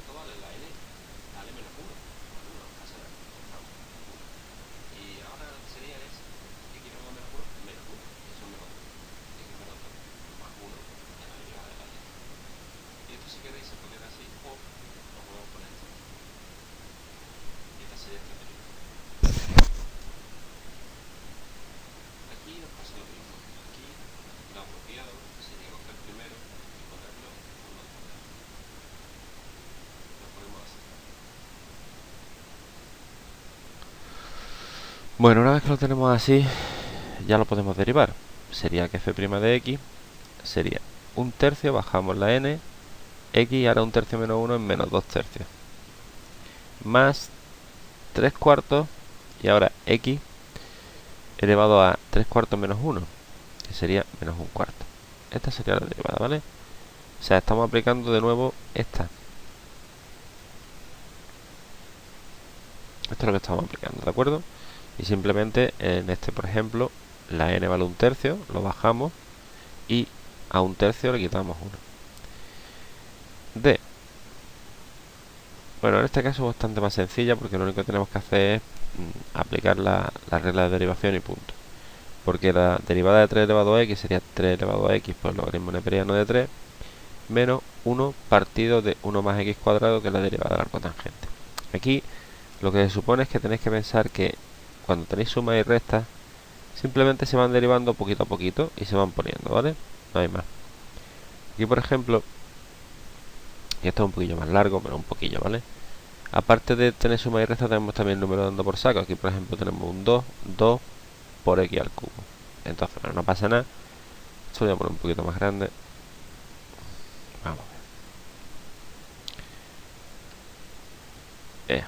¿cuánto vale la n? Vale menos 1. Bueno, no pasa nada, estamos 1. Y ahora lo que sería es x elevado a menos 1 menos 1, y eso es menos 2. X menos 2 más 1 en la derivada de la y. Y esto, si queréis, se puede ver así, o lo podemos poner esto. Y esta sería esta derivada. Aquí nos pasa lo mismo. Aquí lo apropiado sería coger primero y ponerlo uno al cuadrado. Lo ponemos así. Bueno, una vez que lo tenemos así, ya lo podemos derivar. Sería que f' de x sería 1/3, bajamos la n, x, ahora 1/3 menos 1 es menos 2/3. Más 3/4, y ahora x elevado a 3/4 menos 1, que sería menos 1/4. Esta sería la derivada, ¿vale? O sea, estamos aplicando de nuevo esta. Esto es lo que estamos aplicando, ¿de acuerdo? Y simplemente en este, por ejemplo, la n vale 1/3, lo bajamos y a 1/3 le quitamos 1. D. Bueno, en este caso es bastante más sencilla porque lo único que tenemos que hacer es aplicar la regla de derivación y punto. Porque la derivada de 3 elevado a x sería 3 elevado a x por el logaritmo neperiano de 3 menos 1 partido de 1 más x cuadrado, que es la derivada del arco tangente. Aquí lo que se supone es que tenéis que pensar que cuando tenéis suma y resta simplemente se van derivando poquito a poquito y se van poniendo, ¿vale? No hay más. Aquí, por ejemplo, y esto es un poquillo más largo, pero un poquillo, ¿vale? Aparte de tener suma y resta, tenemos también el número dando por saco. Aquí, por ejemplo, tenemos un 2 por x al cubo. Entonces, bueno, no pasa nada. Esto lo voy a poner un poquito más grande. Vamos a ver.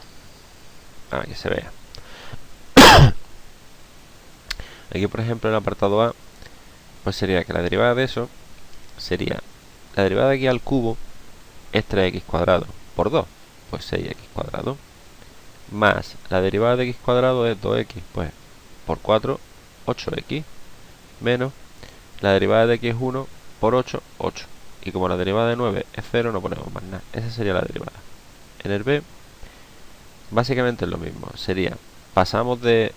Para que se vea. Aquí, por ejemplo, en el apartado A, pues sería que la derivada de eso sería la derivada de x al cubo es 3x cuadrado por 2, pues 6x cuadrado, más la derivada de x cuadrado es 2x, pues por 4, 8x, menos la derivada de x es 1 por 8, 8. Y como la derivada de 9 es 0, no ponemos más nada. Esa sería la derivada. En el B, básicamente es lo mismo. Sería, pasamos del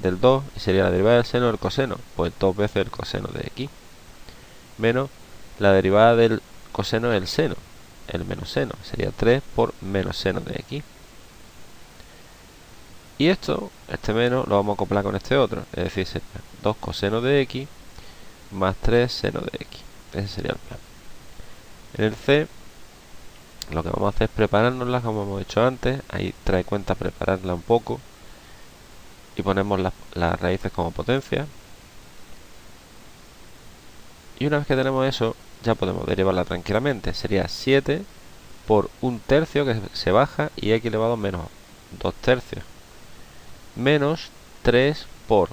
2 y sería la derivada del seno del coseno, pues 2 veces el coseno de x, menos la derivada del coseno del seno, el menos seno, sería 3 por menos seno de x. Y esto, este menos, lo vamos a acoplar con este otro, es decir, sería 2 coseno de x más 3 seno de x. Ese sería el plan. En el C, lo que vamos a hacer es preparárnosla como hemos hecho antes. Ahí trae cuenta prepararla un poco. Y ponemos las raíces como potencia. Y una vez que tenemos eso, ya podemos derivarla tranquilamente. Sería 7 por 1/3, que se baja, y x elevado a menos 2/3. Menos 3 por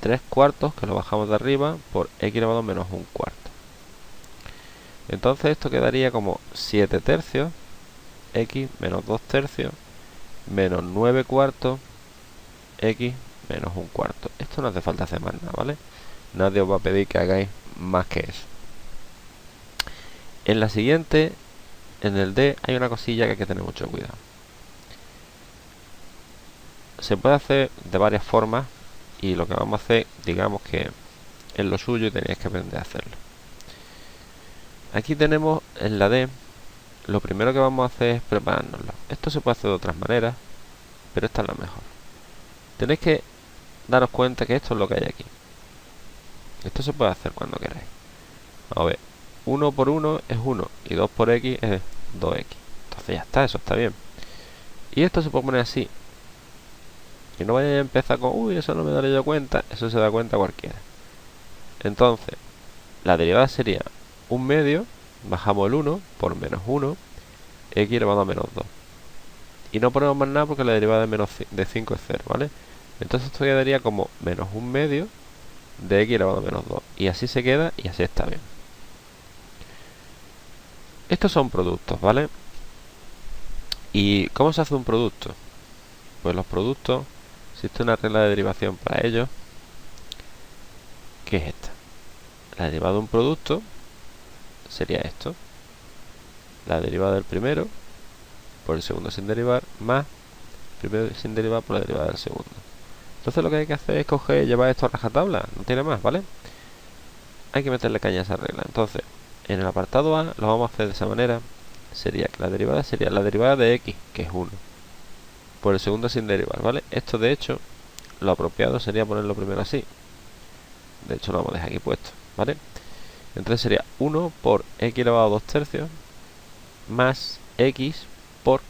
3/4, que lo bajamos de arriba, por x elevado a menos 1/4. Entonces esto quedaría como 7/3 x menos 2/3 menos 9/4 x menos 1/4. Esto no hace falta hacer más nada, ¿vale? Nadie os va a pedir que hagáis más que eso. En la siguiente, en el D, hay una cosilla que hay que tener mucho cuidado. Se puede hacer de varias formas y lo que vamos a hacer, digamos que es lo suyo y tenéis que aprender a hacerlo. Aquí tenemos en la D, lo primero que vamos a hacer es preparárnoslo. Esto se puede hacer de otras maneras, pero esta es la mejor. Tenéis que daros cuenta que esto es lo que hay aquí. Esto se puede hacer cuando queráis. Vamos a ver, 1 por 1 es 1 y 2 por x es 2x. Entonces ya está, eso está bien. Y esto se puede poner así. Y no vayáis a empezar con, uy, eso no me daré yo cuenta. Eso se da cuenta cualquiera. Entonces, la derivada sería 1/2, bajamos el 1 por menos 1, x elevado a menos 2. Y no ponemos más nada porque la derivada de 5 es 0, ¿vale? Entonces esto quedaría como menos 1/2 de x elevado a menos 2. Y así se queda y así está bien. Estos son productos, ¿vale? ¿Y cómo se hace un producto? Pues los productos, existe una regla de derivación para ellos, que es esta. La derivada de un producto sería esto. la derivada del primero por el segundo sin derivar, más el primero sin derivar por la derivada del segundo. Entonces lo que hay que hacer es coger y llevar esto a rajatabla, no tiene más, ¿vale? Hay que meterle caña a esa regla. Entonces, en el apartado A lo vamos a hacer de esa manera. Sería que la derivada sería la derivada de x, que es 1, por el segundo sin derivar, ¿vale? Esto, de hecho, lo apropiado sería ponerlo primero así. De hecho, lo vamos a dejar aquí puesto, ¿vale? Entonces sería 1 por x elevado a 2 tercios más x por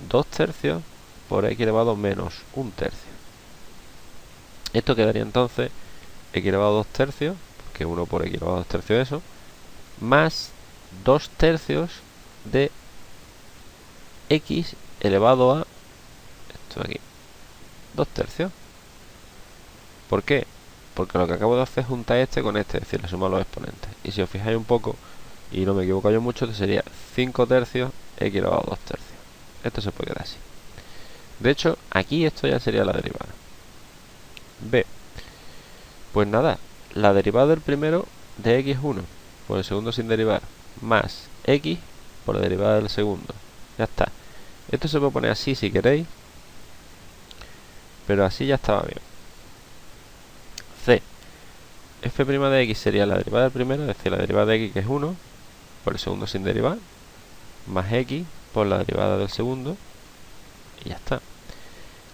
2 tercios por x elevado a menos 1 tercio. Esto quedaría entonces x elevado a 2 tercios, que 1 por x elevado a 2 tercios eso, más 2 tercios de x elevado a, esto de aquí, 2 tercios. ¿Por qué? Porque lo que acabo de hacer es juntar este con este, es decir, le sumo los exponentes. Y si os fijáis un poco, y no me equivoco yo mucho, sería 5 tercios x elevado a 2 tercios. Esto se puede quedar así. De hecho, aquí esto ya sería la derivada. B. Pues nada, la derivada del primero de x es 1 por el segundo sin derivar, más x por la derivada del segundo. Ya está. Esto se puede poner así si queréis, pero así ya estaba bien. C. F' de x sería la derivada del primero, es decir, la derivada de x, que es 1 por el segundo sin derivar, más x por la derivada del segundo, y ya está.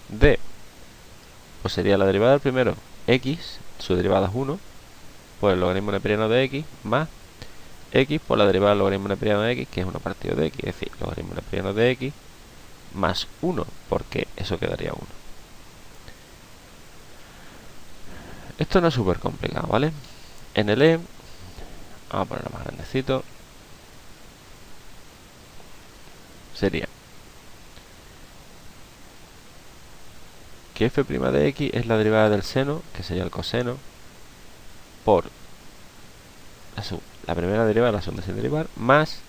D. Pues sería la derivada del primero, x, su derivada es 1 por el logaritmo neperiano de x, más x por la derivada del logaritmo neperiano de x, que es 1 partido de x, es decir, logaritmo neperiano de x más 1, porque eso quedaría 1. Esto no es súper complicado, ¿vale? En el E, vamos a ponerlo más grandecito, sería que f' de x es la derivada del seno, que sería el coseno, por la primera derivada, la segunda sin derivar, más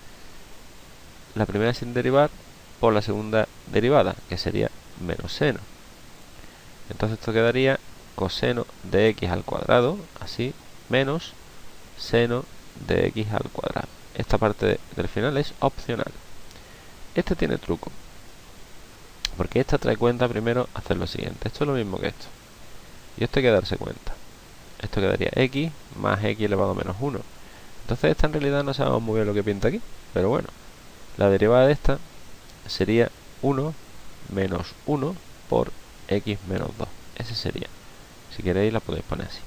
la primera sin derivar por la segunda derivada, que sería menos seno. Entonces esto quedaría coseno de x al cuadrado, así, menos seno de x al cuadrado. Esta parte del final es opcional. Este tiene truco, porque esta trae cuenta primero hacer lo siguiente. Esto es lo mismo que esto, y esto hay que darse cuenta. Esto quedaría x más x elevado a menos 1. Entonces esta en realidad no sabemos muy bien lo que pinta aquí, pero bueno, la derivada de esta sería 1 menos 1 por x menos 2. Ese sería. Si queréis la podéis poner así.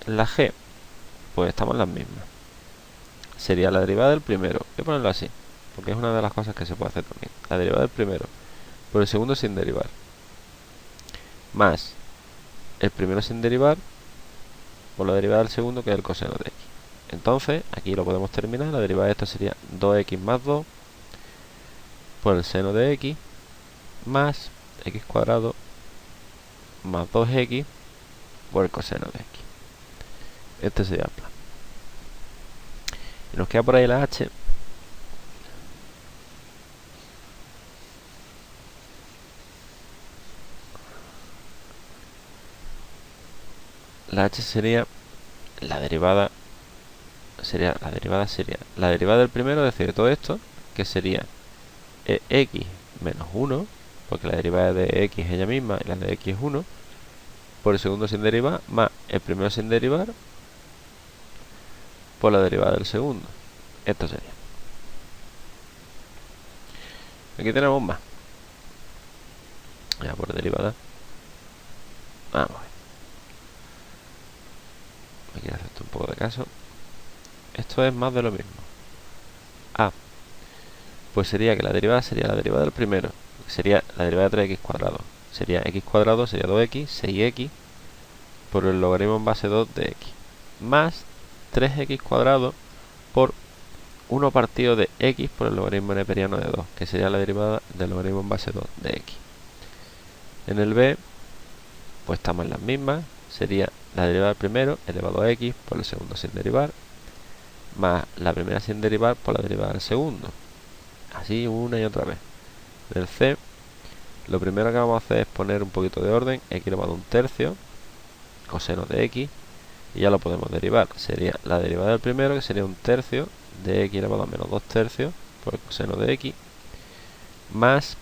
La g, pues estamos en las mismas. Sería la derivada del primero. Voy a ponerlo así, porque es una de las cosas que se puede hacer también. La derivada del primero por el segundo sin derivar, más el primero sin derivar por la derivada del segundo, que es el coseno de x. Entonces, aquí lo podemos terminar. La derivada de esto sería 2x más 2 por el seno de x, más x cuadrado más 2x por el coseno de x. Este sería el plan. Y nos queda por ahí la h. La h sería la derivada, la derivada del primero, es decir, de todo esto, que sería x menos 1, porque la derivada de x es ella misma y la de x es 1, por el segundo sin derivar, más el primero sin derivar por la derivada del segundo. Esto sería. Aquí tenemos más. Ya por derivada. Vamos a ver. Me quiero hacer un poco de caso. Esto es más de lo mismo. A. Pues sería que la derivada sería la derivada del primero. Sería la derivada de 3x cuadrado. Sería x cuadrado, sería 2x, 6x por el logaritmo en base 2 de x. Más 3x cuadrado por 1 partido de x por el logaritmo neperiano de 2, que sería la derivada del logaritmo en base 2 de x. En el b, pues estamos en las mismas. Sería la derivada del primero elevado a x por el segundo sin derivar, más la primera sin derivar por la derivada del segundo. Así una y otra vez. Del c, lo primero que vamos a hacer es poner un poquito de orden. X elevado a 1 tercio, coseno de x, y ya lo podemos derivar. Sería la derivada del primero, que sería un tercio de x elevado a menos 2 tercios por el coseno de x, más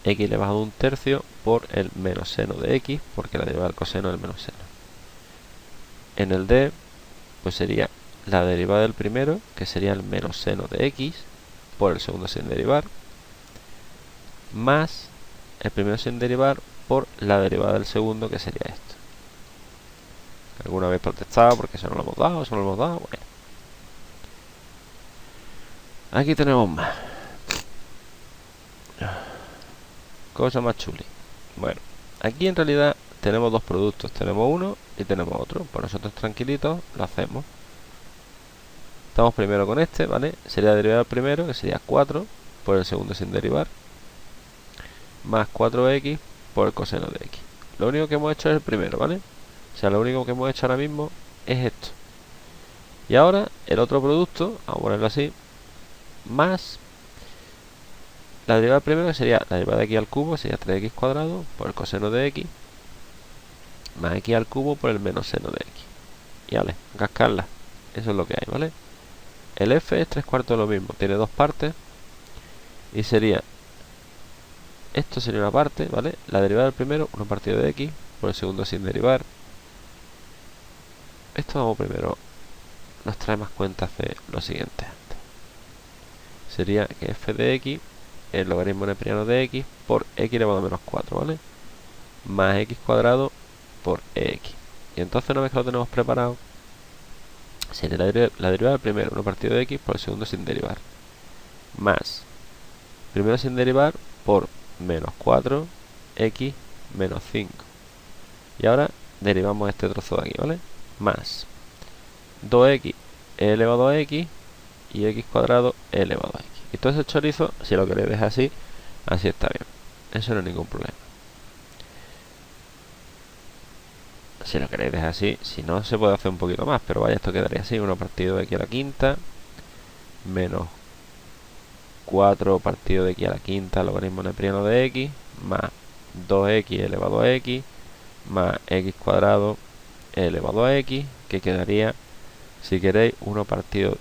x elevado a un tercio por el menos seno de x, porque la derivada del coseno es el menos seno. En el d, pues sería la derivada del primero, que sería el menos seno de x, por el segundo sin derivar, más el primero sin derivar por la derivada del segundo, que sería esto. ¿Alguna vez protestado porque eso no lo hemos dado, eso no lo hemos dado? Bueno. Aquí tenemos más. Cosa más chuli. Bueno, aquí en realidad tenemos dos productos. Tenemos uno y tenemos otro. Pues nosotros tranquilitos lo hacemos. Estamos primero con este, ¿vale? Sería la derivada del primero, que sería 4 por el segundo sin derivar, más 4x por el coseno de x. Lo único que hemos hecho es el primero, ¿vale? O sea, lo único que hemos hecho ahora mismo es esto. Y ahora el otro producto, vamos a ponerlo así, más la derivada del primero, que sería la derivada de x al cubo, sería 3x cuadrado por el coseno de x, más x al cubo por el menos seno de x. Y vale, cascarla. Eso es lo que hay, ¿vale? El f es 3/4 de lo mismo, tiene dos partes. Y sería, esto sería una parte, ¿vale? La derivada del primero, 1 partido de x, por el segundo sin derivar. Esto vamos primero, nos trae más cuentas de lo siguiente antes. Sería que f de x, el logaritmo neperiano de x, por x elevado a menos 4, ¿vale? Más x cuadrado por x. Y entonces una vez que lo tenemos preparado, sería la derivada del primero, 1 partido de x, por el segundo sin derivar. Más primero sin derivar por menos 4x menos 5. Y ahora derivamos este trozo de aquí, ¿vale? Más 2x elevado a x y x cuadrado elevado a x. Y todo ese chorizo, si lo queréis dejar así, así está bien. Eso no es ningún problema. Si lo queréis dejar así, si no se puede hacer un poquito más, pero vaya, esto quedaría así, 1 partido de x a la quinta, menos 4 partido de x a la quinta, logaritmo neperiano de x, más 2x elevado a x, más x cuadrado elevado a x, que quedaría, si queréis, 1 partido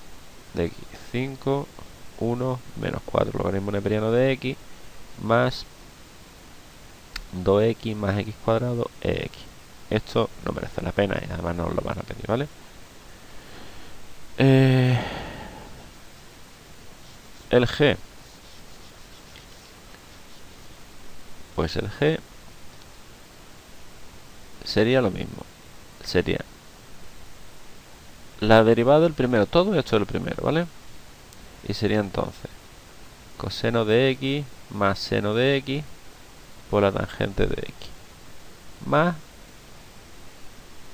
de x, 5, 1, menos 4 logaritmo neperiano de x, más 2x más x cuadrado x. Esto no merece la pena y además no os lo van a pedir, ¿vale? El g, pues el g sería lo mismo. Sería la derivada del primero, todo esto del primero, ¿vale? Y sería entonces coseno de x más seno de x por la tangente de x, más,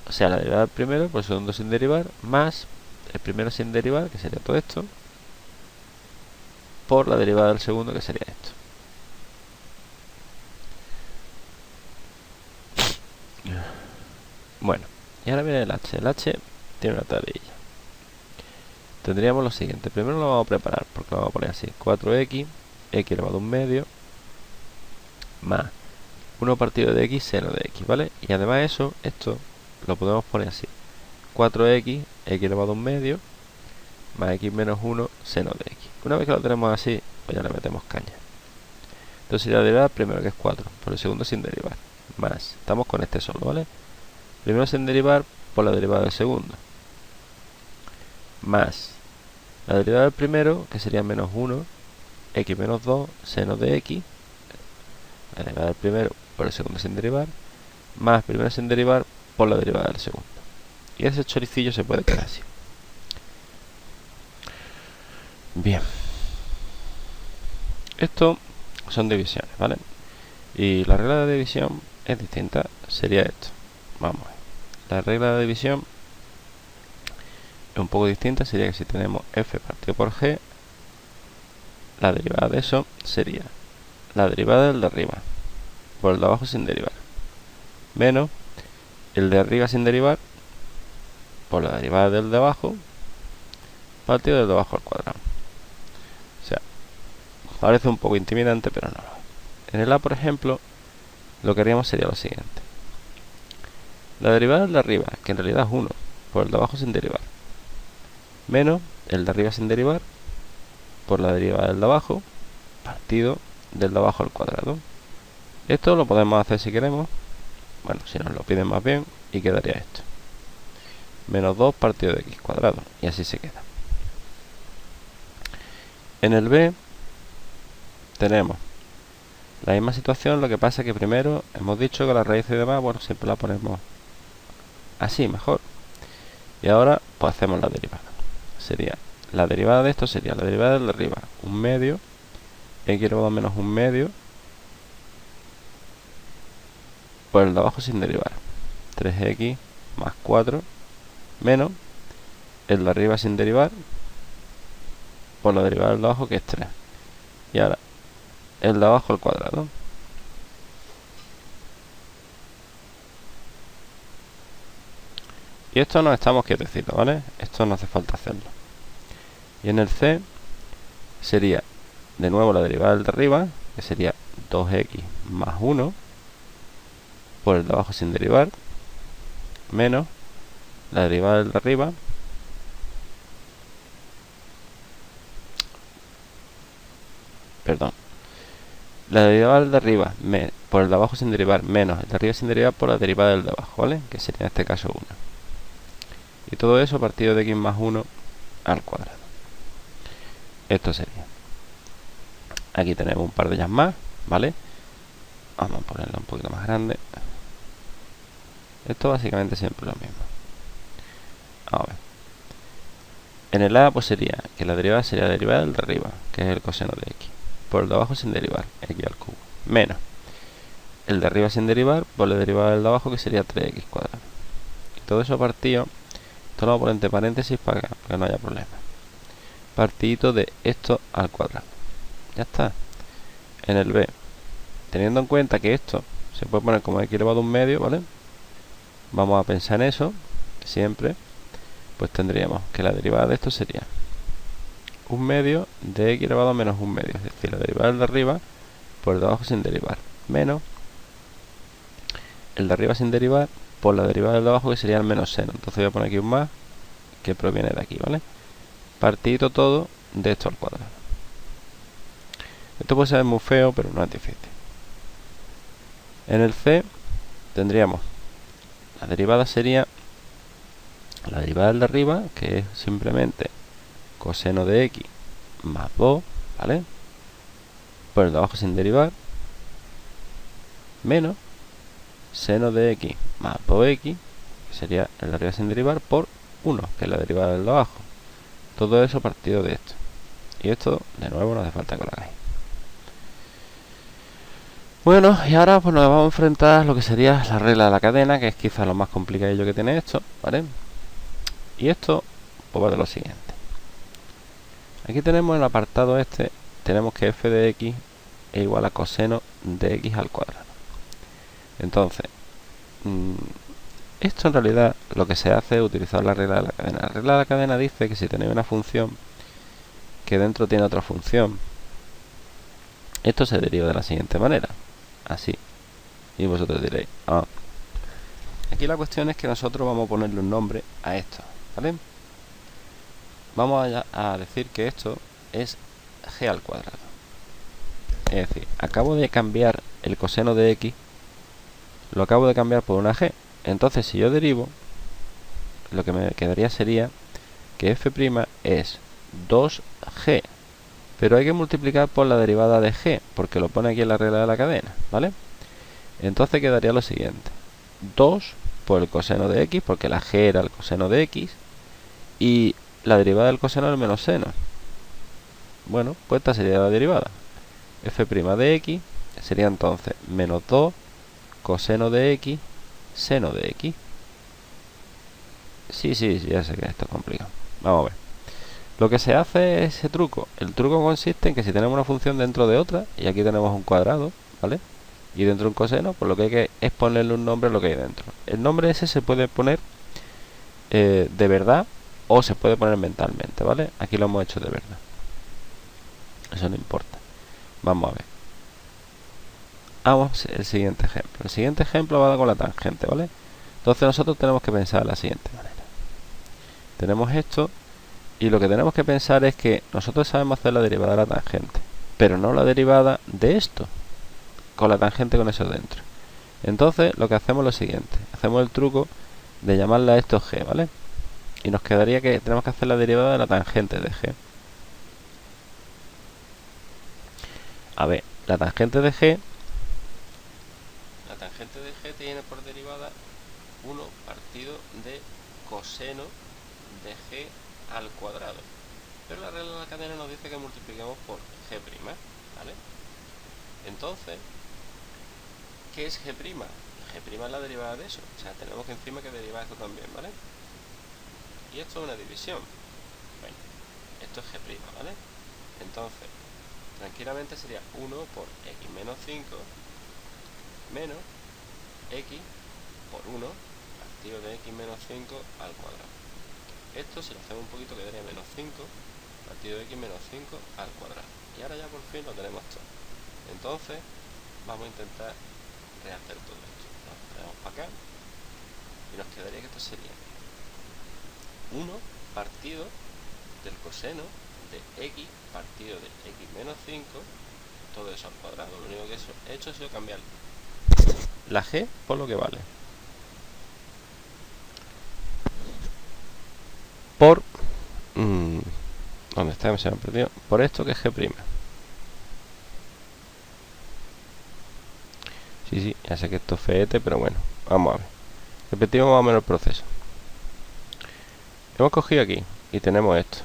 o sea, la derivada del primero por el segundo sin derivar, más el primero sin derivar, que sería todo esto, por la derivada del segundo, que sería esto. Bueno, y ahora viene el h. El h tiene una tablilla. Tendríamos lo siguiente. Primero lo vamos a preparar, porque lo vamos a poner así. 4x, x elevado a un medio, más 1 partido de x seno de x, ¿vale? Y además eso, esto lo podemos poner así. 4x, x elevado a un medio, más x menos 1 seno de x. Una vez que lo tenemos así, pues ya le metemos caña. Entonces la derivada primero, que es 4, por el segundo sin derivar, más, estamos con este solo, ¿vale? Primero sin derivar por la derivada del segundo, más la derivada del primero, que sería menos 1, x menos 2 seno de x, la derivada del primero por el segundo sin derivar, más primero sin derivar por la derivada del segundo. Y ese choricillo se puede quedar así. Bien, esto son divisiones, ¿vale? Y la regla de división es distinta, sería esto. Vamos a ver. La regla de división es un poco distinta, sería que si tenemos f partido por g, la derivada de eso sería la derivada del de arriba por el de abajo sin derivar, menos el de arriba sin derivar por la derivada del de abajo partido del de abajo al cuadrado. O sea, parece un poco intimidante, pero no lo es. En el a, por ejemplo, lo que haríamos sería lo siguiente. La derivada del de arriba, que en realidad es 1, por el de abajo sin derivar, menos el de arriba sin derivar por la derivada del de abajo, partido del de abajo al cuadrado. Esto lo podemos hacer si queremos, bueno, si nos lo piden más bien, y quedaría esto. Menos 2 partido de x cuadrado, y así se queda. En el b tenemos la misma situación, lo que pasa es que primero hemos dicho que la raíz y demás, bueno, siempre la ponemos así, mejor. Y ahora, pues hacemos la derivada. Sería, la derivada de esto sería la derivada del de arriba, un medio, x elevado menos un medio, por el de abajo sin derivar, 3x más 4, menos el de arriba sin derivar, por la derivada del de abajo, que es 3. Y ahora, el de abajo al cuadrado. Y esto no estamos quietecitos, ¿vale? Esto no hace falta hacerlo. Y en el c sería de nuevo la derivada del de arriba, que sería 2x más 1 por el de abajo sin derivar, menos la derivada del de arriba la derivada del de arriba por el de abajo sin derivar, menos el de arriba sin derivar por la derivada del de abajo, ¿vale? Que sería en este caso 1. Y todo eso partido de x más 1 al cuadrado. Esto sería. Aquí tenemos un par de ellas más, ¿vale? Vamos a ponerla un poquito más grande. Esto básicamente siempre lo mismo. A ver. En el a pues sería que la derivada sería la derivada del de arriba, que es el coseno de x, por el de abajo sin derivar, x al cubo, menos el de arriba sin derivar por la derivada del de abajo, que sería 3x cuadrado. Y todo eso partido, esto lo vamos a poner entre paréntesis para que no haya problema. Partidito de esto al cuadrado. Ya está. En el b, teniendo en cuenta que esto se puede poner como x elevado a un medio, ¿vale? Vamos a pensar en eso siempre. Pues tendríamos que la derivada de esto sería un medio de x elevado a menos un medio, es decir, la derivada del de arriba por el de abajo sin derivar, menos el de arriba sin derivar por la derivada del de abajo, que sería el menos seno. Entonces voy a poner aquí un más que proviene de aquí, ¿vale? Partidito todo de esto al cuadrado. Esto puede ser muy feo, pero no es difícil. En el c tendríamos la derivada sería la derivada del de arriba, que es simplemente coseno de x más 2, ¿vale? Por el de abajo sin derivar, menos seno de x más 2x, que sería el de arriba sin derivar, por 1, que es la derivada del de abajo. Todo eso partido de esto. Y esto, de nuevo, no hace falta que lo hagáis. Bueno, y ahora pues nos vamos a enfrentar a lo que sería la regla de la cadena, que es quizá lo más complicadillo que tiene esto, ¿vale? Y esto, pues va de lo siguiente. Aquí tenemos el apartado este, tenemos que f de x es igual a coseno de x al cuadrado. Entonces, esto en realidad lo que se hace es utilizar la regla de la cadena. La regla de la cadena dice que si tenéis una función que dentro tiene otra función, esto se deriva de la siguiente manera, así. Y vosotros diréis, ah. Aquí la cuestión es que nosotros vamos a ponerle un nombre a esto, ¿vale? Vamos a decir que esto es g al cuadrado. Es decir, acabo de cambiar el coseno de x, lo acabo de cambiar por una g. Entonces, si yo derivo, lo que me quedaría sería que f' es 2g. Pero hay que multiplicar por la derivada de g, porque lo pone aquí en la regla de la cadena, ¿vale? Entonces quedaría lo siguiente. 2 por el coseno de x, porque la g era el coseno de x, y la derivada del coseno del menos seno. Bueno, pues esta sería la derivada. f' de x sería entonces menos 2 coseno de x seno de x. Sí, ya sé que esto es complicado. Vamos a ver. Lo que se hace es ese truco. El truco consiste en que si tenemos una función dentro de otra, y aquí tenemos un cuadrado, ¿vale? Y dentro un coseno, pues lo que hay que es ponerle un nombre a lo que hay dentro. El nombre ese se puede poner de verdad o se puede poner mentalmente, ¿vale? Aquí lo hemos hecho de verdad. Eso no importa. Vamos a ver. Vamos al siguiente ejemplo. El siguiente ejemplo va con la tangente, ¿vale? Entonces nosotros tenemos que pensar de la siguiente manera. Tenemos esto y lo que tenemos que pensar es que nosotros sabemos hacer la derivada de la tangente, pero no la derivada de esto, con la tangente con eso dentro. Entonces lo que hacemos es lo siguiente. Hacemos el truco de llamarle a esto g, ¿vale? Y nos quedaría que tenemos que hacer la derivada de la tangente de g. A ver, la tangente de g tiene por derivada 1 partido de coseno de g al cuadrado. Pero la regla de la cadena nos dice que multipliquemos por g', ¿vale? Entonces, ¿qué es g'? G' es la derivada de eso. O sea, tenemos que encima que derivar esto también, ¿vale? Y esto es una división. Bueno, esto es g', ¿vale? Entonces, tranquilamente sería 1 por x menos 5 menos x por 1 partido de x menos 5 al cuadrado. Esto, si lo hacemos un poquito, quedaría menos 5 partido de x menos 5 al cuadrado. Y ahora ya por fin lo tenemos todo. Entonces, vamos a intentar rehacer todo esto. Lo traemos para acá y nos quedaría que esto sería 1 partido del coseno de x partido de x menos 5, todo eso al cuadrado. Lo único que he hecho ha sido cambiar la g por lo que vale. Por... ¿dónde está? Se me ha perdido. Por esto que es g'. Sí, ya sé que esto es feete, pero bueno, vamos a ver. Repetimos más o menos el proceso. Hemos cogido aquí y tenemos esto.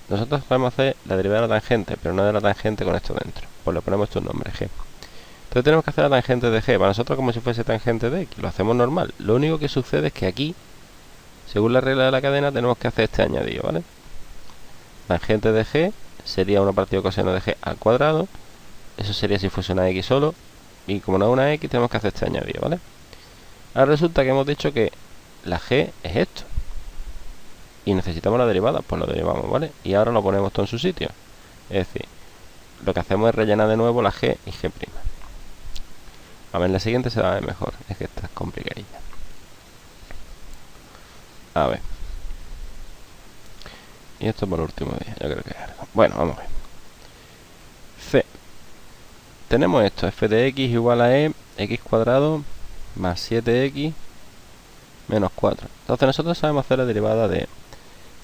Nosotros podemos hacer la derivada de la tangente, pero no de la tangente con esto dentro. Pues le ponemos esto un nombre, g. Entonces tenemos que hacer la tangente de g. Para nosotros como si fuese tangente de x. Lo hacemos normal. Lo único que sucede es que aquí, según la regla de la cadena, tenemos que hacer este añadido, ¿vale? Tangente de g sería 1 partido coseno de g al cuadrado. Eso sería si fuese una x solo. Y como no es una x, tenemos que hacer este añadido, ¿vale? Ahora resulta que hemos dicho que la g es esto. Y necesitamos la derivada, pues lo derivamos, ¿vale? Y ahora lo ponemos todo en su sitio. Es decir, lo que hacemos es rellenar de nuevo la g y g'. A ver, en la siguiente se va a ver mejor. Es que esta es complicadilla. A ver. Y esto por último día, yo creo que es algo. Bueno, vamos a ver. C. Tenemos esto, f de x igual a e, x cuadrado más 7x menos 4. Entonces nosotros sabemos hacer la derivada de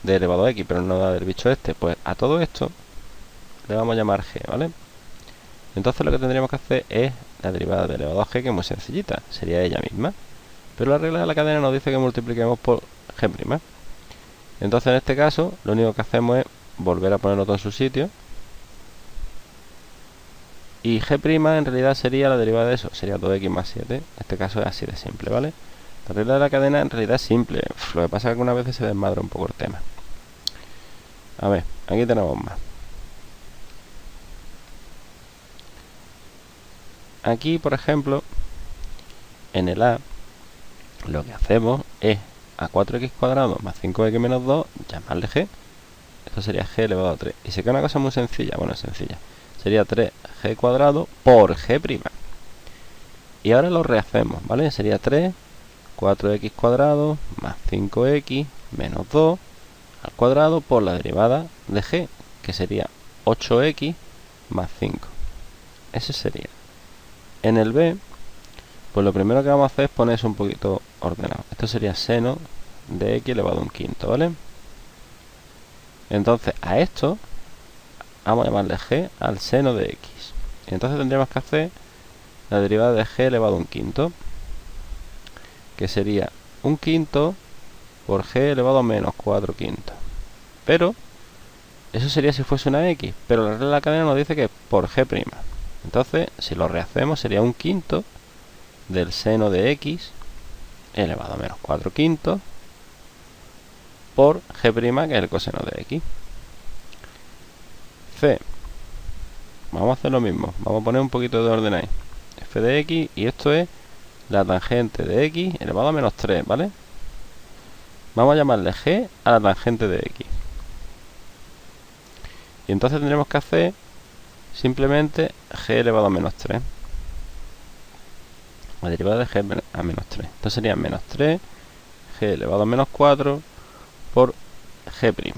elevado a x, pero no da del bicho este. Pues a todo esto le vamos a llamar g, ¿vale? Entonces lo que tendríamos que hacer es la derivada de elevado a g, que es muy sencillita, sería ella misma. Pero la regla de la cadena nos dice que multipliquemos por g'. Entonces en este caso lo único que hacemos es volver a ponerlo todo en su sitio. Y g' en realidad sería la derivada de eso, sería 2x más 7. En este caso es así de simple, ¿vale? La regla de la cadena en realidad es simple. Lo que pasa es que algunas veces se desmadra un poco el tema. A ver, aquí tenemos más. Aquí, por ejemplo, en el A, lo que hacemos es a 4x cuadrado más 5x menos 2 llamarle g. Esto sería g elevado a 3. Y se queda una cosa muy sencilla, bueno, sencilla. Sería 3g cuadrado por g'. Y ahora lo rehacemos, ¿vale? Sería 3, 4x cuadrado más 5x menos 2 al cuadrado por la derivada de g, que sería 8x más 5. Ese sería. En el B, pues lo primero que vamos a hacer es poner eso un poquito ordenado. Esto sería seno de x elevado a un quinto, ¿vale? Entonces a esto vamos a llamarle g al seno de x. Y entonces tendríamos que hacer la derivada de g elevado a un quinto, que sería un quinto por g elevado a menos 4 quintos. Pero eso sería si fuese una x, pero la regla de la cadena nos dice que es por g'. Entonces, si lo rehacemos, sería un quinto del seno de x elevado a menos 4 quintos por g', que es el coseno de x. C. Vamos a hacer lo mismo. Vamos a poner un poquito de orden ahí. F de x, y esto es la tangente de x elevado a menos 3, ¿vale? Vamos a llamarle g a la tangente de x. Y entonces tendremos que hacer simplemente g elevado a menos 3. la derivada de g a menos 3. Esto sería menos 3 g elevado a menos 4 por g'.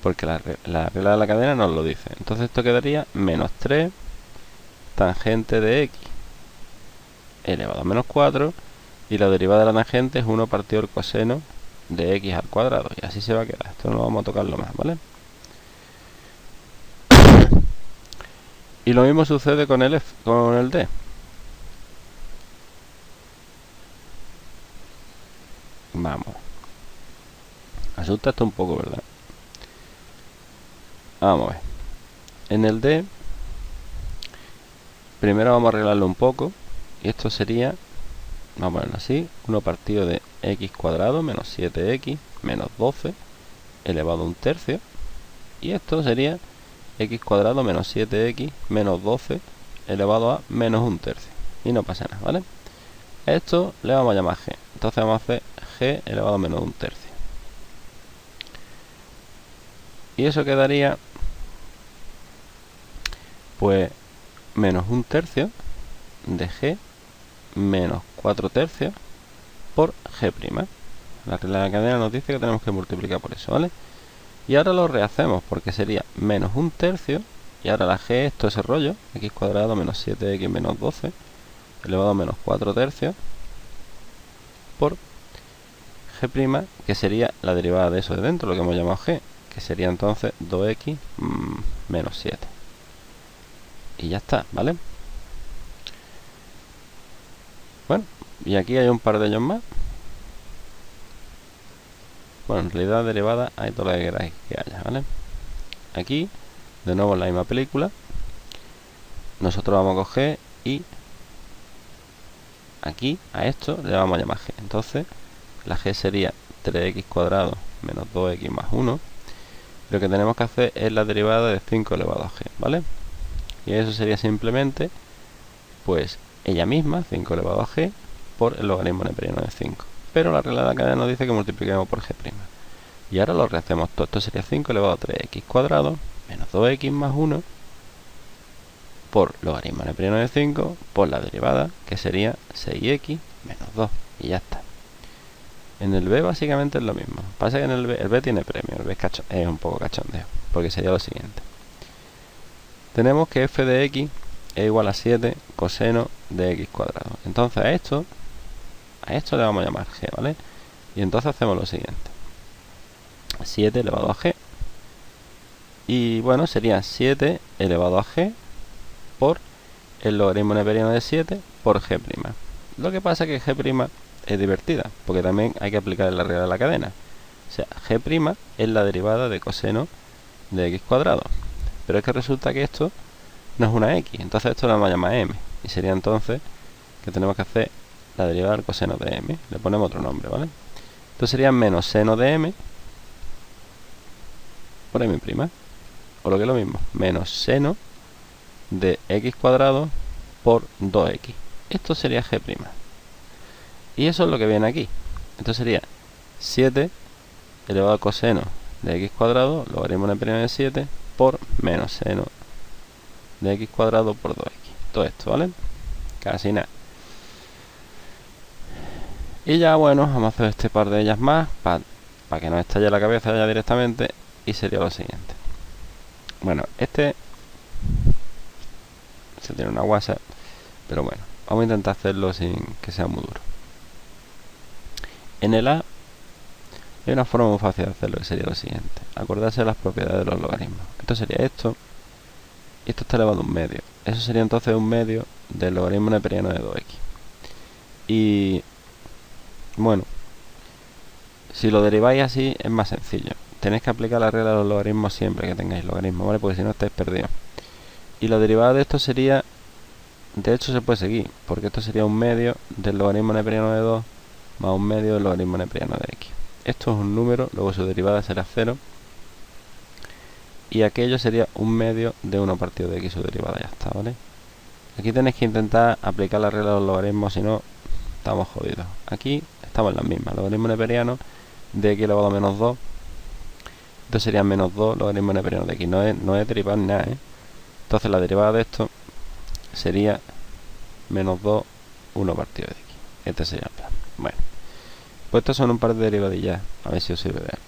Porque la regla de la cadena nos lo dice. Entonces esto quedaría menos 3 tangente de x elevado a menos 4. Y la derivada de la tangente es 1 partido el coseno de x al cuadrado. Y así se va a quedar. Esto no vamos a tocarlo más, ¿vale? Y lo mismo sucede con el d. Vamos. Asusta esto un poco, ¿verdad? Vamos a ver. En el d, primero vamos a arreglarlo un poco. Y esto sería, vamos a ponerlo así, 1 partido de x cuadrado menos 7x menos 12 elevado a 1/3. Y esto sería x cuadrado menos 7x menos 12 elevado a menos 1/3. Y no pasa nada, ¿vale? Esto le vamos a llamar g. Entonces vamos a hacer g elevado a menos 1/3. Y eso quedaría, pues, menos 1/3 de g menos 4/3 por g'. La regla de la cadena nos dice que tenemos que multiplicar por eso, ¿vale? Y ahora lo rehacemos porque sería menos 1/3. Y ahora la g es todo ese rollo, x cuadrado menos 7x menos 12 elevado a menos 4/3 por g', que sería la derivada de eso de dentro, lo que hemos llamado g, que sería entonces 2x menos 7. Y ya está, ¿vale? Bueno, y aquí hay un par de ellos más. Bueno, en realidad derivada hay todo lo que queráis que haya, ¿vale? Aquí, de nuevo en la misma película, nosotros vamos a coger y aquí a esto le vamos a llamar g. Entonces, la g sería 3x cuadrado menos 2x más 1. Lo que tenemos que hacer es la derivada de 5 elevado a g, ¿vale? Y eso sería simplemente, pues, ella misma, 5 elevado a g, por el logaritmo neperiano de 5. Pero la regla de la cadena nos dice que multipliquemos por g'. Y ahora lo rehacemos todo. Esto sería 5 elevado a 3x cuadrado menos 2x más 1 por logaritmo neperiano de 5 por la derivada, que sería 6x menos 2. Y ya está. En el b básicamente es lo mismo. Pasa que en el b tiene premio. El b es un poco cachondeo. Porque sería lo siguiente. Tenemos que f de x es igual a 7 coseno de x cuadrado. Entonces a esto le vamos a llamar g, ¿vale? Y entonces hacemos lo siguiente. 7 elevado a g. Y bueno, sería 7 elevado a g por el logaritmo neperiano de 7 por g'. Lo que pasa es que g' es divertida, porque también hay que aplicar la regla de la cadena. O sea, g' es la derivada de coseno de x cuadrado. Pero es que resulta que esto no es una x, entonces esto lo vamos a llamar m. Y sería entonces que tenemos que hacer la derivada del coseno de m. Le ponemos otro nombre, ¿vale? Esto sería menos seno de m por m'. O lo que es lo mismo, menos seno de x cuadrado por 2x. Esto sería g'. Y eso es lo que viene aquí. Esto sería 7 elevado al coseno de x cuadrado, logaritmo neperiano de 7, por menos seno de x cuadrado por 2x. Todo esto, ¿vale? Casi nada. Y ya, bueno, vamos a hacer este par de ellas más para que nos estalle la cabeza ya directamente. Y sería lo siguiente. Bueno, este se tiene una guasa, pero bueno, vamos a intentar hacerlo sin que sea muy duro. En el A hay una forma muy fácil de hacerlo, que sería lo siguiente: acordarse de las propiedades de los logaritmos. Esto sería esto, y esto está elevado a un medio. Eso sería entonces un medio del logaritmo neperiano de 2x. Y bueno, si lo deriváis así es más sencillo. Tenéis que aplicar la regla de los logaritmos siempre que tengáis logaritmos, ¿vale? Porque si no estáis perdidos. Y la derivada de esto sería, de hecho se puede seguir, porque esto sería un medio del logaritmo neperiano de 2 más un medio del logaritmo neperiano de x. Esto es un número, luego su derivada será 0. Y aquello sería un medio de 1 partido de x, su derivada, ya está, ¿vale? Aquí tenéis que intentar aplicar la regla de los logaritmos, si no, estamos jodidos. Aquí estamos en las mismas, logaritmo neperiano de x elevado a menos 2. Esto sería menos 2 logaritmo neperiano de x, no es derivada ni nada, ¿eh? Entonces la derivada de esto sería menos 2 1 partido de x. Este sería el plan. Bueno, pues estos son un par de derivadillas. A ver si os sirve de algo.